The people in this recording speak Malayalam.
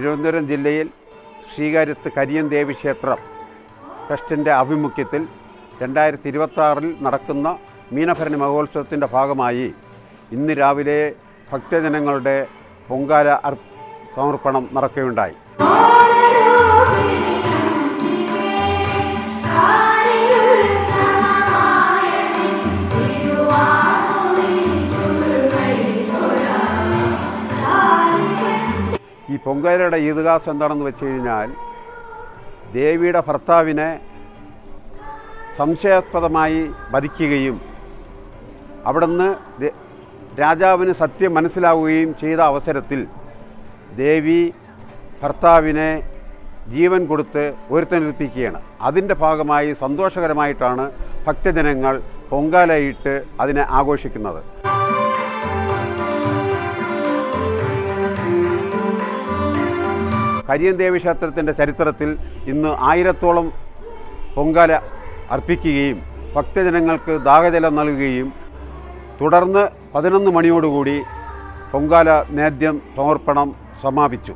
തിരുവനന്തപുരം ജില്ലയിൽ ശ്രീകാര്യത്ത് കരിയം ദേവി ക്ഷേത്രം ട്രസ്റ്റിൻ്റെ ആഭിമുഖ്യത്തിൽ 2026 നടക്കുന്ന മീനഭരണി മഹോത്സവത്തിൻ്റെ ഭാഗമായി ഇന്ന് രാവിലെ ഭക്തജനങ്ങളുടെ പൊങ്കാല സമർപ്പണം നടക്കുകയുണ്ടായി. ഈ പൊങ്കാലയുടെ ഈദ്ഗാഹ് എന്താണെന്ന് വെച്ച് കഴിഞ്ഞാൽ, ദേവിയുടെ ഭർത്താവിനെ സംശയാസ്പദമായി വധിക്കുകയും അവിടുന്ന് രാജാവിന് സത്യം മനസ്സിലാവുകയും ചെയ്ത അവസരത്തിൽ ദേവി ഭർത്താവിനെ ജീവൻ കൊടുത്ത് ഉയർത്തെഴുന്നേൽപ്പിക്കുകയാണ്. അതിൻ്റെ ഭാഗമായി സന്തോഷകരമായിട്ടാണ് ഭക്തജനങ്ങൾ പൊങ്കാലയിട്ട് അതിനെ ആഘോഷിക്കുന്നത്. കരിയം ദേവി ക്ഷേത്രത്തിൻ്റെ ചരിത്രത്തിൽ ഇന്ന് 1000-ഓളം പൊങ്കാല അർപ്പിക്കുകയും ഭക്തജനങ്ങൾക്ക് ദാഹജലം നൽകുകയും തുടർന്ന് 11 മണിയോടുകൂടി പൊങ്കാല നേദ്യം സമർപ്പണം സമാപിച്ചു.